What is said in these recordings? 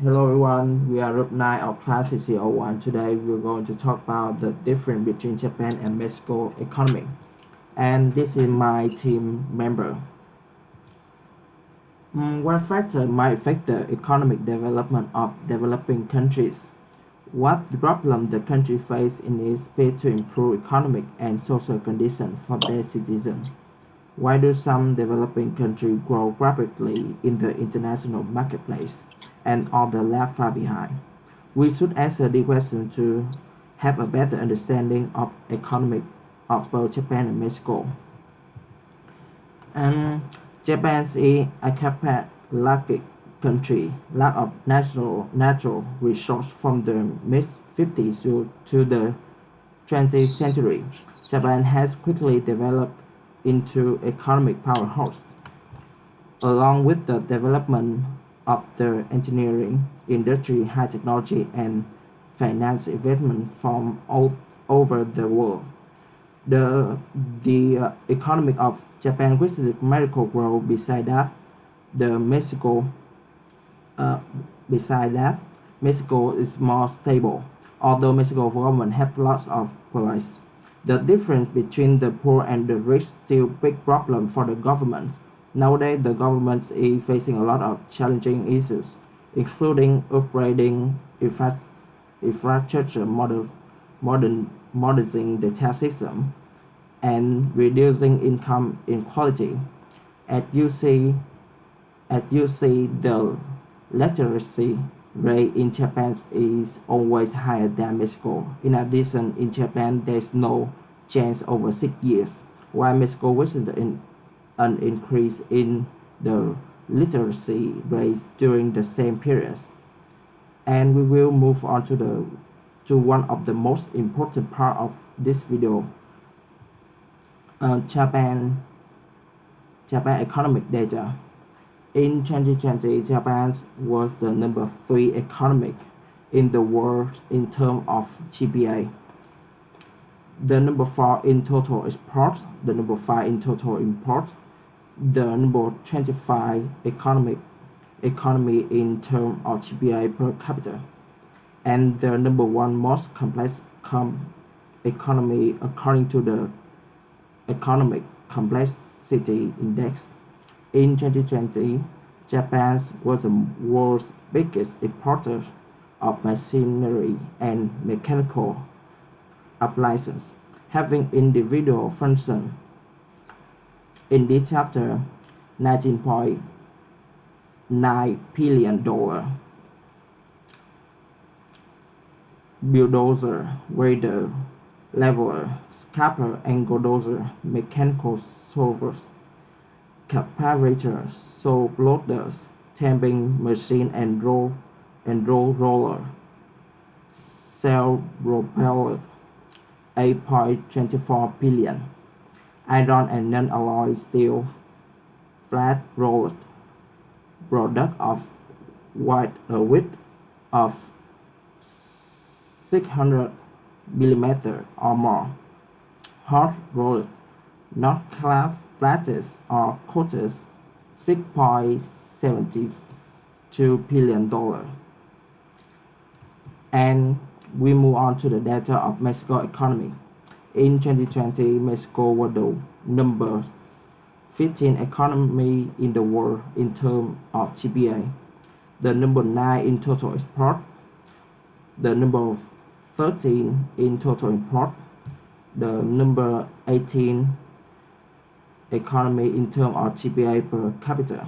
Hello everyone, we are group 9 of class CC01. Today we're going to talk about the difference between Japan and Mexico economy. And this is my team member. What factor might affect the economic development of developing countries? What problem the country face in its bid to improve economic and social conditions for their citizens? Why do some developing countries grow rapidly in the international marketplace and others lag far behind? We should answer the question to have a better understanding of economic of both Japan and Mexico. Um, Japan is a archipelagic country, lack of natural resource from the mid 50s to the 20th century. Japan has quickly developed into economic powerhouse. Along with the development of the engineering, industry, high technology, and finance investment from all over the world. The economy of Japan recently Mexico grow. The Mexico uh, beside that, Mexico is more stable. Although Mexico government have lots of police, the difference between the poor and the rich still big problem for the government. Nowadays, the government is facing a lot of challenging issues, including upgrading infrastructure, modernizing the tax system, and reducing income inequality. As you see, the literacy rate in Japan is always higher than Mexico. In addition, in Japan, there's no change over 6 years, while Mexico witnessed an increase in the literacy rate during the same period. And we will move on to one of the most important part of this video. Japan economic data. In 2020, Japan was the number 3 economy in the world in terms of GPA. The number 4 in total export, the number 5 in total import, the number 25 economy in terms of GPA per capita, and the number 1 most complex economy according to the Economic Complexity Index. In 2020, Japan was the world's biggest importer of machinery and mechanical appliances, having individual function. In this chapter, $19.9 billion bulldozer, grader, leveler, scraper and bulldozer, mechanical solvers, comparator, saw loaders, tamping machine and roll roller, cell propeller, 8.24 billion, iron and non-alloy steel, flat rolled, product of width of 600 millimeter or more, hot rolled, not flattest or coated, $6.72 billion. And we move on to the data of Mexico economy. In 2020, Mexico was the number 15 economy in the world in terms of GPA, the number 9 in total export, the number 13 in total import, the number 18 economy in terms of GPA per capita,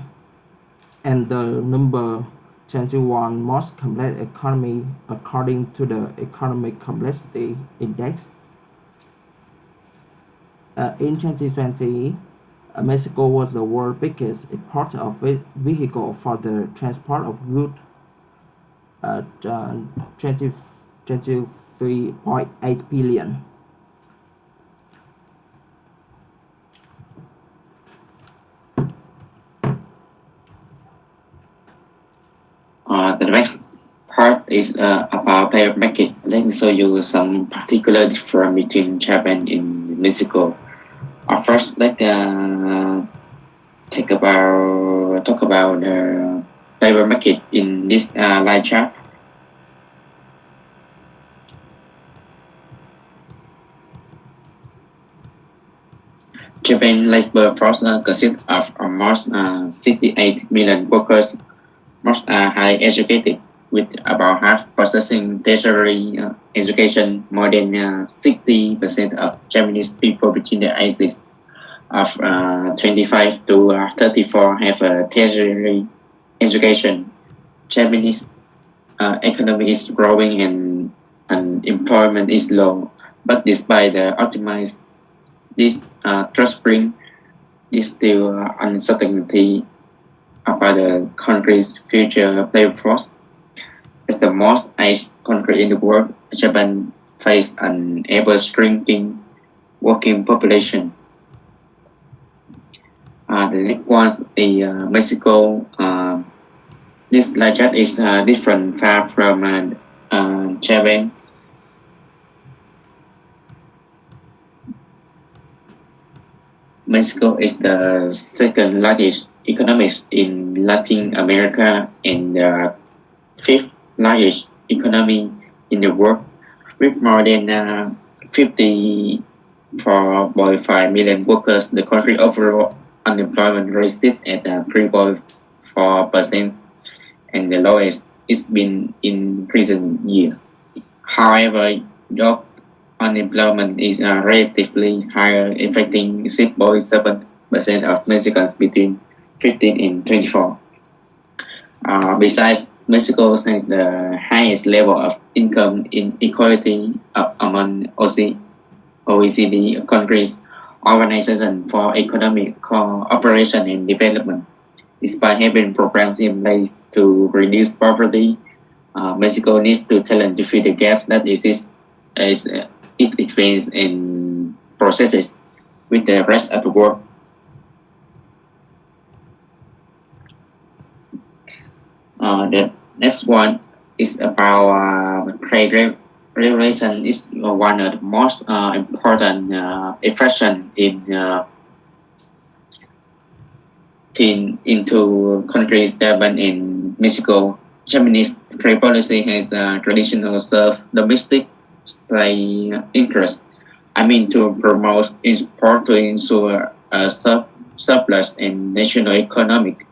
and the number 21 most complex economy according to the Economic Complexity Index. In 2020, Mexico was the world's biggest importer of vehicles for the transport of goods at 23.8 billion. The next part is about player market. Let me show you some particular difference between Japan and Mexico. First, let's talk about labor market in this line chart. Japan labor force consists of almost 68 million workers, most are highly educated, with about half possessing tertiary education. More than 60% of Japanese people between the ages of 25 to 34 have a tertiary education. Japanese economy is growing and unemployment is low, but despite the optimized this trust bring is still uncertainty about the country's future labor force. As the most aged country in the world, Japan faces an ever-shrinking working population. The next one is Mexico. This largest is different far from Japan. Mexico is the second largest economy in Latin America and the fifth largest economy in the world, with more than 54.5 million workers. The country overall unemployment rate sits at 3.4%, and the lowest it's been in recent years. However, job unemployment is relatively higher, affecting 6.7% of Mexicans between 15 and 24. Besides, Mexico has the highest level of income inequality among OECD countries. Organization for Economic Cooperation and Development. Despite having programs in place to reduce poverty, Mexico needs to talent to fill the gaps that exist as it expands and processes with the rest of the world. The next one is about trade regulation. Is one of the most important effects into countries Japan and Mexico. Japanese trade policy has traditionally served domestic state interest. I mean, to promote export to ensure a surplus and national economic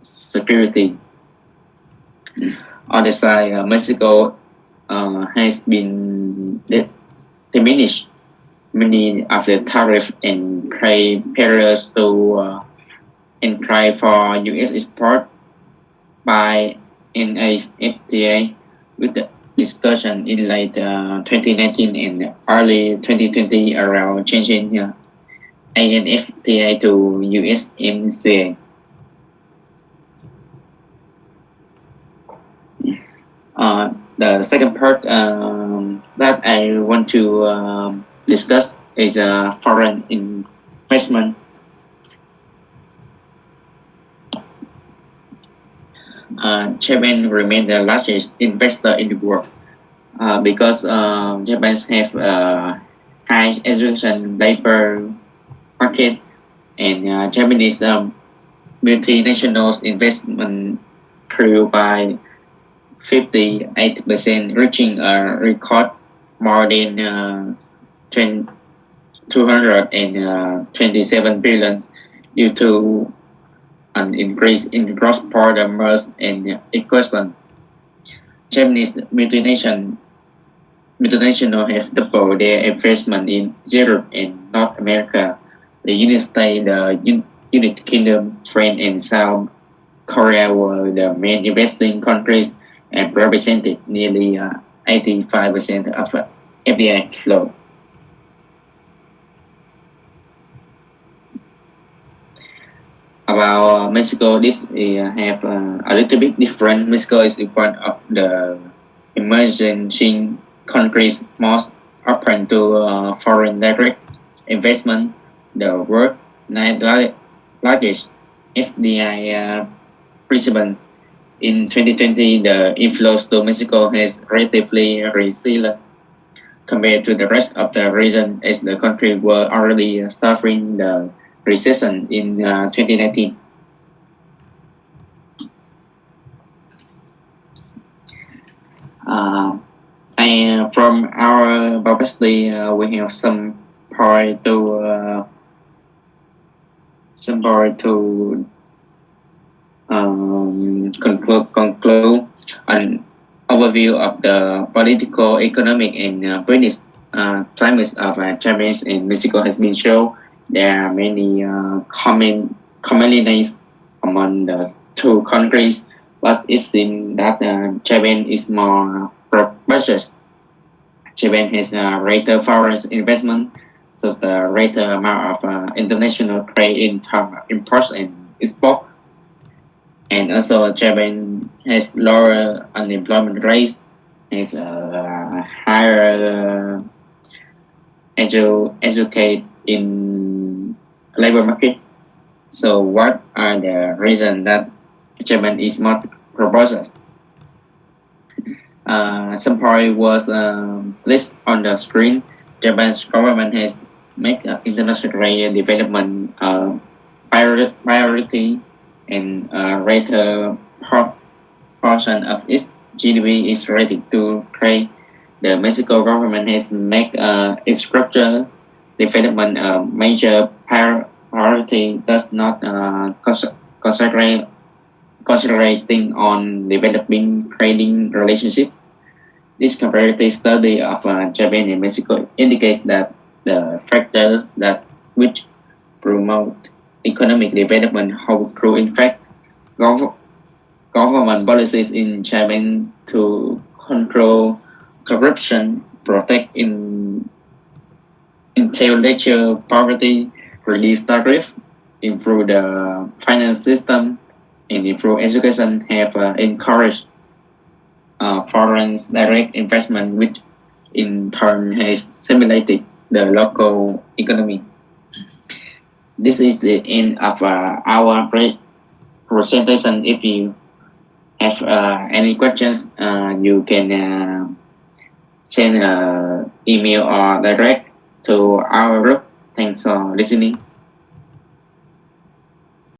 security. On the side, Mexico has been diminished many of the tariff and trade barriers to and try for U.S. export by NAFTA with the discussion in late 2019 and early 2020 around changing ANFTA to USMCA. The second part that I want to discuss is foreign investment. Japan remains the largest investor in the world because Japan have high education labor market, and Japanese multinationals investment grew by 58%, reaching a record more than 227 billion due to an increase in gross product mass and equipment. Japanese multinational have doubled their investment in Europe and North America, the United States, the United Kingdom, France, and South Korea were the main investing countries and represented nearly 85% of FDI flow. About Mexico, this have a little bit different. Mexico is one of the emerging countries most open to foreign direct investment. The world largest FDI principal. In 2020, the inflows to Mexico has relatively resilient compared to the rest of the region, as the country were already suffering the recession in 2019. Uh, and from our publicity, we have point to some point to conclude an overview of the political, economic, and British climates of Japanese and Mexico has been shown. There are many commonalities among the two countries, but it seems that Japan is more prosperous. Japan has a greater foreign investment, so the greater amount of international trade in terms of imports and export. And also Japan has lower unemployment rate, has a higher educate in labor market. So what are the reasons that Japan is more prosperous? Some point was listed on the screen. Japan's government has made international trade development priority, and a greater portion of its GDP is related to trade. The Mexico government has made infrastructure development a major priority, does not concentrating on developing trading relationships. This comparative study of Japan and Mexico indicates that the factors that which promote economic development hold true. In fact, government policies in Japan to control corruption, protect intellectual property, reduce tariff, improve the finance system, and improve education have encouraged foreign direct investment, which in turn has stimulated the local economy. This is the end of our presentation. If you have any questions, you can send email or direct to our group. Thanks for listening.